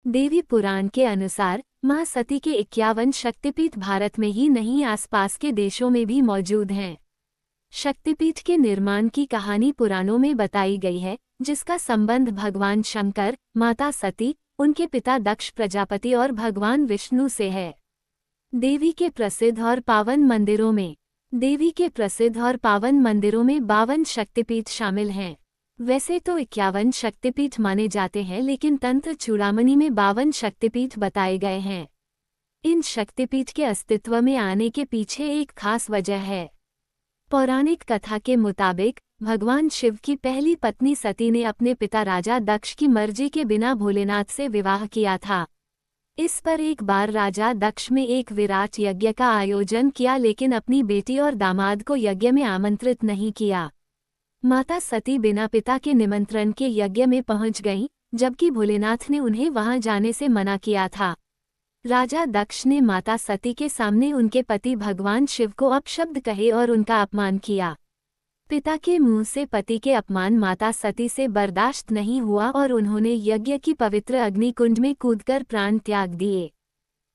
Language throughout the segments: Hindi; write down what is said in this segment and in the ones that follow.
देवी पुराण के अनुसार मां सती के 51 शक्तिपीठ भारत में ही नहीं आसपास के देशों में भी मौजूद हैं। शक्तिपीठ के निर्माण की कहानी पुराणों में बताई गई है, जिसका संबंध भगवान शंकर, माता सती, उनके पिता दक्ष प्रजापति और भगवान विष्णु से है। देवी के प्रसिद्ध और पावन मंदिरों में 52 शक्तिपीठ शामिल हैं। वैसे तो 51 शक्तिपीठ माने जाते हैं, लेकिन तंत्र चूड़ामणि में 52 शक्तिपीठ बताए गए हैं। इन शक्तिपीठ के अस्तित्व में आने के पीछे एक खास वजह है। पौराणिक कथा के मुताबिक भगवान शिव की पहली पत्नी सती ने अपने पिता राजा दक्ष की मर्जी के बिना भोलेनाथ से विवाह किया था। इस पर एक बार राजा दक्ष में एक विराट यज्ञ का आयोजन किया, लेकिन अपनी बेटी और दामाद को यज्ञ में आमंत्रित नहीं किया। माता सती बिना पिता के निमंत्रण के यज्ञ में पहुंच गईं, जबकि भोलेनाथ ने उन्हें वहां जाने से मना किया था। राजा दक्ष ने माता सती के सामने उनके पति भगवान शिव को अपशब्द कहे और उनका अपमान किया। पिता के मुंह से पति के अपमान माता सती से बर्दाश्त नहीं हुआ और उन्होंने यज्ञ की पवित्र अग्निकुंड में कूदकर प्राण त्याग दिए।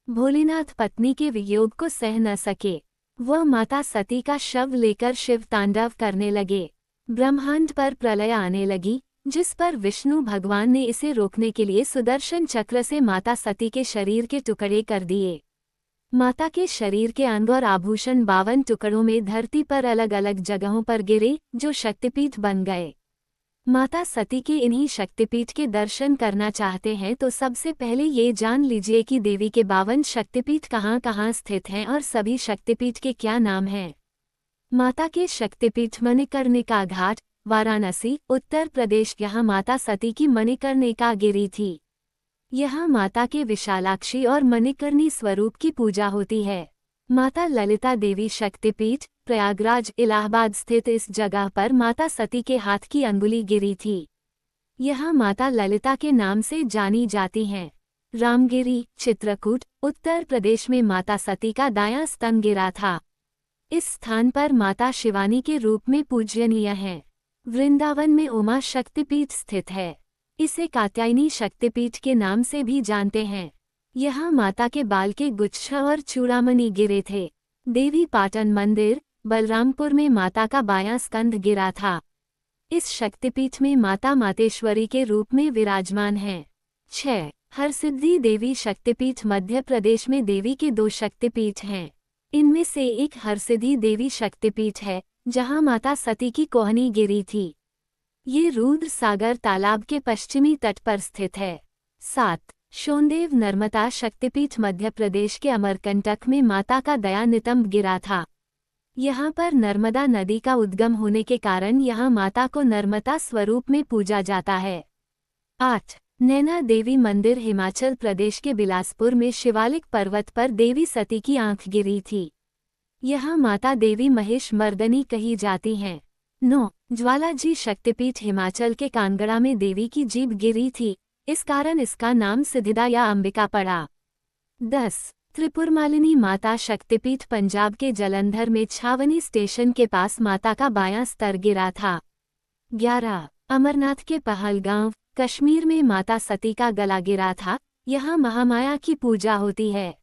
भोलेनाथ पत्नी के वियोग को सह न सके। वह माता सती का शव लेकर शिव तांडव करने लगे। ब्रह्मांड पर प्रलय आने लगी, जिस पर विष्णु भगवान ने इसे रोकने के लिए सुदर्शन चक्र से माता सती के शरीर के टुकड़े कर दिए। माता के शरीर के अंग और आभूषण 52 टुकड़ों में धरती पर अलग अलग जगहों पर गिरे, जो शक्तिपीठ बन गए। माता सती के इन्हीं शक्तिपीठ के दर्शन करना चाहते हैं तो सबसे पहले ये जान लीजिए कि देवी के 52 शक्तिपीठ कहाँ कहाँ स्थित हैं और सभी शक्तिपीठ के क्या नाम हैं। माता के शक्तिपीठ मणिकर्णिका घाट, वाराणसी, उत्तर प्रदेश। यहाँ माता सती की मणिकर्णिका गिरी थी। यहाँ माता के विशालाक्षी और मणिकर्णी स्वरूप की पूजा होती है। माता ललिता देवी शक्तिपीठ, प्रयागराज, इलाहाबाद स्थित इस जगह पर माता सती के हाथ की अंगुली गिरी थी। यहाँ माता ललिता के नाम से जानी जाती हैं। रामगिरी, चित्रकूट, उत्तर प्रदेश में माता सती का दायां स्तन गिरा था। इस स्थान पर माता शिवानी के रूप में पूजनीय हैं। वृंदावन में उमा शक्तिपीठ स्थित है। इसे कात्यायनी शक्तिपीठ के नाम से भी जानते हैं। यहाँ माता के बाल के गुच्छ और चूड़ामणि गिरे थे। देवी पाटन मंदिर, बलरामपुर में माता का बायां स्कंध गिरा था। इस शक्तिपीठ में माता मातेश्वरी के रूप में विराजमान हैं। 6. हरसिद्धि देवी शक्तिपीठ मध्य प्रदेश में देवी के 2 शक्तिपीठ हैं। इनमें से एक हरसिद्धि देवी शक्तिपीठ है, जहां माता सती की कोहनी गिरी थी। ये रुद्र सागर तालाब के पश्चिमी तट पर स्थित है। 7. शोनदेव नर्मदा शक्तिपीठ मध्य प्रदेश के अमरकंटक में माता का दया नितंब गिरा था। यहाँ पर नर्मदा नदी का उद्गम होने के कारण यहाँ माता को नर्मदा स्वरूप में पूजा जाता है। 8. नैना देवी मंदिर हिमाचल प्रदेश के बिलासपुर में शिवालिक पर्वत पर देवी सती की आंख गिरी थी। यहाँ माता देवी महेश मर्दनी कही जाती हैं। 9. ज्वालाजी शक्तिपीठ हिमाचल के कांगड़ा में देवी की जीभ गिरी थी, इस कारण इसका नाम सिद्धिदा या अंबिका पड़ा। 10. त्रिपुरमालिनी माता शक्तिपीठ पंजाब के जलंधर में छावनी स्टेशन के पास माता का बायां स्तर गिरा था। 11. अमरनाथ के पहलगांव, कश्मीर में माता सती का गला गिरा था, यहाँ महामाया की पूजा होती है।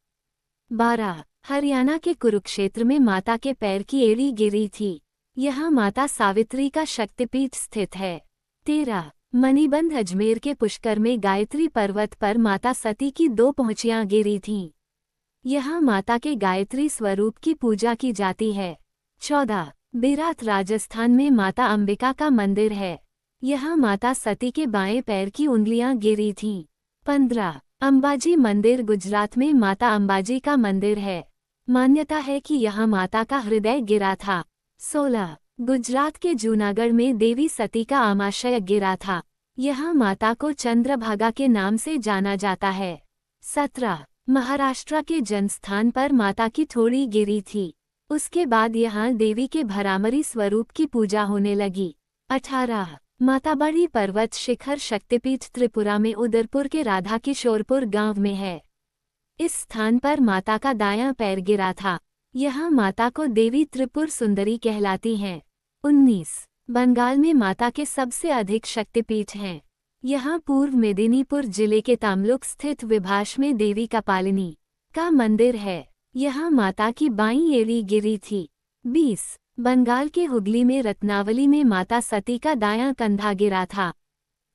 12. हरियाणा के कुरुक्षेत्र में माता के पैर की एड़ी गिरी थी, यहाँ माता सावित्री का शक्तिपीठ स्थित है। 13. मणिबंध अजमेर के पुष्कर में गायत्री पर्वत पर माता सती की 2 पहुंचियां गिरी थीं, यहाँ माता के गायत्री स्वरूप की पूजा की जाती है। 14. बेरात राजस्थान में माता अंबिका का मंदिर है, यहाँ माता सती के बाएं पैर की उंगलियां गिरी थीं। 15. अंबाजी मंदिर गुजरात में माता अंबाजी का मंदिर है, मान्यता है कि यहाँ माता का हृदय गिरा था। 16. गुजरात के जूनागढ़ में देवी सती का आमाशय गिरा था, यहाँ माता को चंद्रभागा के नाम से जाना जाता है। 17. महाराष्ट्र के जनस्थान पर माता की थोड़ी गिरी थी, उसके बाद यहाँ देवी के भरामरी स्वरूप की पूजा होने लगी। 18. माता बड़ी पर्वत शिखर शक्तिपीठ त्रिपुरा में उदयपुर के राधा किशोरपुर गांव में है। इस स्थान पर माता का दायां पैर गिरा था, यहाँ माता को देवी त्रिपुर सुंदरी कहलाती हैं। 19. बंगाल में माता के सबसे अधिक शक्तिपीठ हैं, यहाँ पूर्व मेदिनीपुर जिले के तमलुक स्थित विभाष में देवी कपालिनी का मंदिर है। यहाँ माता की बाईं एड़ी गिरी थी। 20 बंगाल के हुगली में रत्नावली में माता सती का दायां कंधा गिरा था।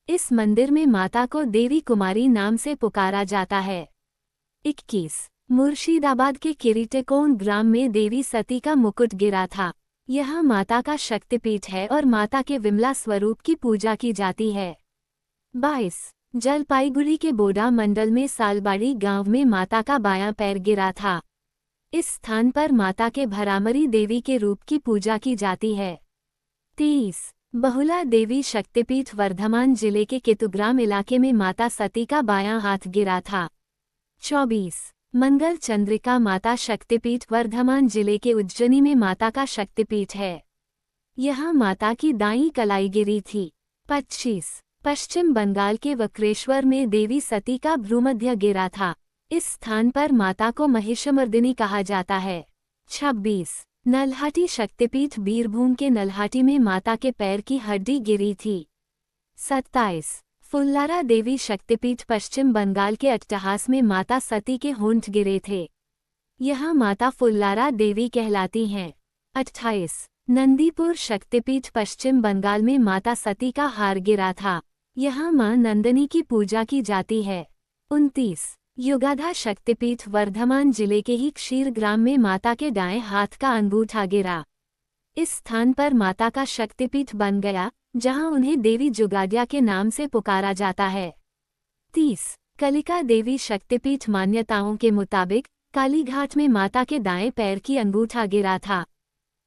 इस मंदिर में माता को देवी कुमारी नाम से पुकारा जाता है। 21 मुर्शिदाबाद के किरीटकोण ग्राम में देवी सती का मुकुट गिरा था। यह माता का शक्तिपीठ है और माता के विमला स्वरूप की पूजा की जाती है। 22 जलपाईगुड़ी के बोडा मंडल में सालबाड़ी गांव में माता का बायां पैर गिरा था। इस स्थान पर माता के भरामरी देवी के रूप की पूजा की जाती है। 23 बहुला देवी शक्तिपीठ वर्धमान जिले के केतुग्राम इलाके में माता सती का बायां हाथ गिरा था। 24 मंगल चंद्रिका माता शक्तिपीठ वर्धमान जिले के उज्जैनी में माता का शक्तिपीठ है। यहाँ माता की दाईं कलाई गिरी थी। 25 पश्चिम बंगाल के वक्रेश्वर में देवी सती का भ्रूमध्य गिरा था। इस स्थान पर माता को महिषमर्दिनी कहा जाता है। 26 नल्हाटी शक्तिपीठ बीरभूम के नल्हाटी में माता के पैर की हड्डी गिरी थी। 27 फुल्लारा देवी शक्तिपीठ पश्चिम बंगाल के अट्टहास में माता सती के होंठ गिरे थे। यहाँ माता फुल्लारा देवी कहलाती हैं। 28 नंदीपुर शक्तिपीठ पश्चिम बंगाल में माता सती का हार गिरा था। यहाँ मां नंदिनी की पूजा की जाती है। 29 युगाधा शक्तिपीठ वर्धमान जिले के ही क्षीर ग्राम में माता के दाएं हाथ का अंगूठा गिरा। इस स्थान पर माता का शक्तिपीठ बन गया, जहां उन्हें देवी जुगाडिया के नाम से पुकारा जाता है। 30 कलिका देवी शक्तिपीठ मान्यताओं के मुताबिक कालीघाट में माता के दाएं पैर की अंगूठा गिरा था।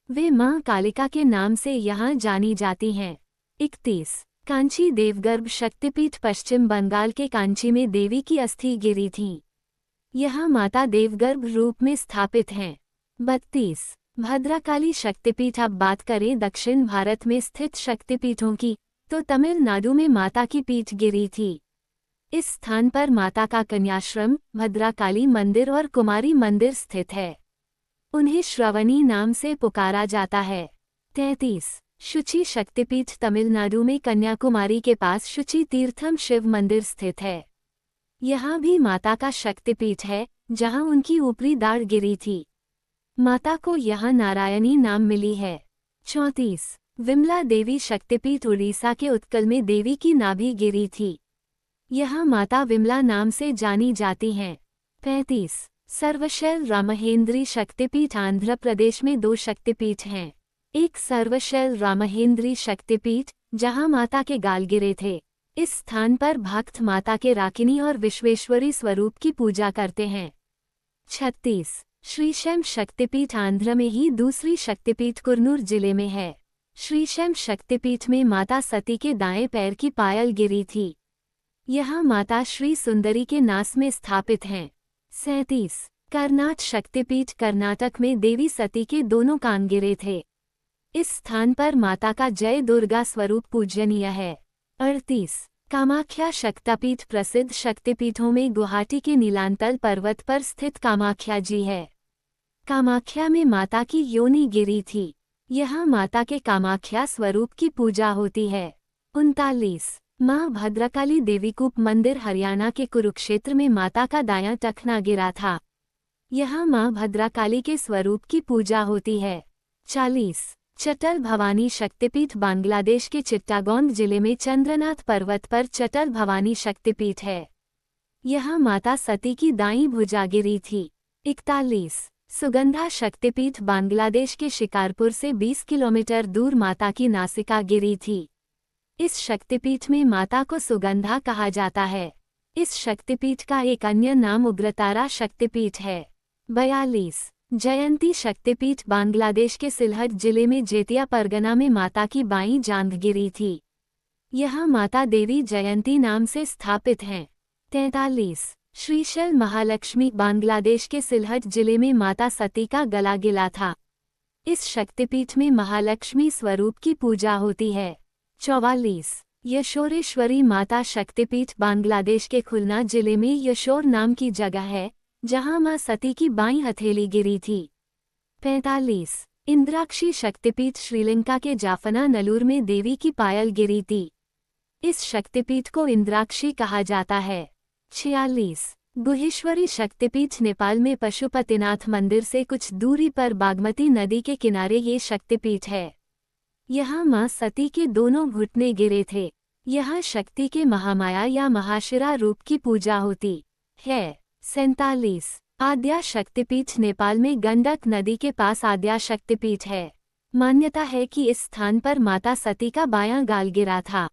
वे मां कालिका के नाम से यहाँ जानी जाती हैं। 31 कांची देवगर्भ शक्तिपीठ पश्चिम बंगाल के कांची में देवी की अस्थि गिरी थी। यहाँ माता देवगर्भ रूप में स्थापित हैं। 32 भद्रकाली शक्तिपीठ। अब बात करें दक्षिण भारत में स्थित शक्तिपीठों की, तो तमिलनाडु में माता की पीठ गिरी थी। इस स्थान पर माता का कन्याश्रम, भद्रकाली मंदिर और कुमारी मंदिर स्थित है। उन्हें श्रवणी नाम से पुकारा जाता है। 33 शुचि शक्तिपीठ तमिलनाडु में कन्याकुमारी के पास शुचि तीर्थम शिव मंदिर स्थित है। यहाँ भी माता का शक्तिपीठ है, जहाँ उनकी ऊपरी दाढ़ गिरी थी। माता को यहाँ नारायणी नाम मिली है। 34 विमला देवी शक्तिपीठ उड़ीसा के उत्कल में देवी की नाभि गिरी थी। यहाँ माता विमला नाम से जानी जाती हैं। 35 सर्वशैल रामहेंद्री शक्तिपीठ आंध्र प्रदेश में 2 शक्तिपीठ हैं। एक सर्वशैल रामहेंद्री शक्तिपीठ, जहाँ माता के गाल गिरे थे। इस स्थान पर भक्त माता के राकिनी और विश्वेश्वरी स्वरूप की पूजा करते हैं। 36 श्रीशैम शक्तिपीठ आंध्र में ही दूसरी शक्तिपीठ कुरनूर जिले में है। श्रीशैम शक्तिपीठ में माता सती के दाएं पैर की पायल गिरी थी। यहाँ माता श्री सुंदरी के नास में स्थापित हैं। 37 कर्नाट शक्तिपीठ कर्नाटक में देवी सती के दोनों कान गिरे थे। इस स्थान पर माता का जय दुर्गा स्वरूप पूजनीय है। 38 कामाख्या शक्तिपीठ प्रसिद्ध शक्तिपीठों में गुवाहाटी के नीलांचल पर्वत पर स्थित कामाख्या जी है। कामाख्या में माता की योनि गिरी थी। यहाँ माता के कामाख्या स्वरूप की पूजा होती है। 39 माँ भद्रकाली देवीकूप मंदिर हरियाणा के कुरुक्षेत्र में माता का दायां टखना गिरा था। यहाँ माँ भद्रकाली के स्वरूप की पूजा होती है। 40 चटल भवानी शक्तिपीठ बांग्लादेश के चिट्टागोंग जिले में चंद्रनाथ पर्वत पर चटल भवानी शक्तिपीठ है। यहाँ माता सती की दाईं भुजा गिरी थी। 41 सुगंधा शक्तिपीठ बांग्लादेश के शिकारपुर से 20 किलोमीटर दूर माता की नासिका गिरी थी। इस शक्तिपीठ में माता को सुगंधा कहा जाता है। इस शक्तिपीठ का एक अन्य नाम उग्रतारा शक्तिपीठ है। 42 जयंती शक्तिपीठ बांग्लादेश के सिलहट जिले में जेतिया परगना में माता की बाईं जांघ गिरी थी। यहाँ माता देवी जयंती नाम से स्थापित हैं। 43 श्रीशैल महालक्ष्मी बांग्लादेश के सिलहट जिले में माता सती का गला गिला था। इस शक्तिपीठ में महालक्ष्मी स्वरूप की पूजा होती है। 44 यशोरेश्वरी माता शक्तिपीठ बांग्लादेश के खुलना जिले में यशोर नाम की जगह है, जहां मां सती की बाईं हथेली गिरी थी। 45 इंद्राक्षी शक्तिपीठ श्रीलंका के जाफना नलूर में देवी की पायल गिरी थी। इस शक्तिपीठ को इंद्राक्षी कहा जाता है। 46 गुहेश्वरी शक्तिपीठ नेपाल में पशुपतिनाथ मंदिर से कुछ दूरी पर बागमती नदी के किनारे ये शक्तिपीठ है। यहाँ मां सती के दोनों घुटने गिरे थे। यहाँ शक्ति के महामाया या महाशिरा रूप की पूजा होती है। 47 आद्या शक्तिपीठ नेपाल में गंडक नदी के पास आद्या शक्तिपीठ है। मान्यता है कि इस स्थान पर माता सती का बायां गाल गिरा था।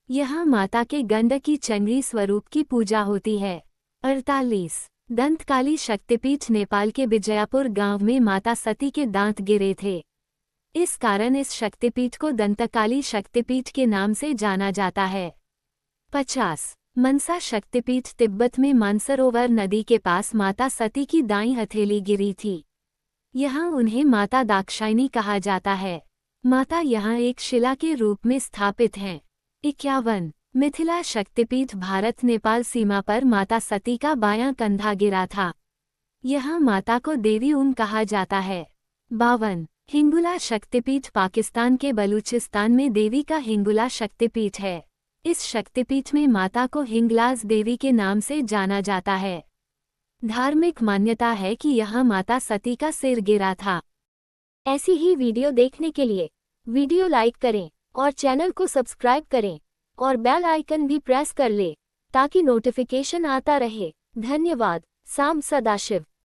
यहाँ माता के गंडकी चंडी स्वरूप की पूजा होती है। 48 दंतकाली शक्तिपीठ नेपाल के विजयपुर गांव में माता सती के दांत गिरे थे। इस कारण इस शक्तिपीठ को दंतकाली शक्तिपीठ के नाम से जाना जाता है। 50 मनसा शक्तिपीठ तिब्बत में मानसरोवर नदी के पास माता सती की दाईं हथेली गिरी थी। यहाँ उन्हें माता दाक्षायणी कहा जाता है। माता यहाँ एक शिला के रूप में स्थापित हैं। 51 मिथिला शक्तिपीठ भारत नेपाल सीमा पर माता सती का बायां कंधा गिरा था। यहाँ माता को देवी कहा जाता है। 52 हिंगुला शक्तिपीठ पाकिस्तान के बलूचिस्तान में देवी का हिंगुला शक्तिपीठ है। इस शक्तिपीठ में माता को हिंगलाज देवी के नाम से जाना जाता है। धार्मिक मान्यता है कि यहाँ माता सती का सिर गिरा था। ऐसी ही वीडियो देखने के लिए वीडियो लाइक करें और चैनल को सब्सक्राइब करें और बेल आइकन भी प्रेस कर ले ताकि नोटिफिकेशन आता रहे। धन्यवाद। साम सदाशिव।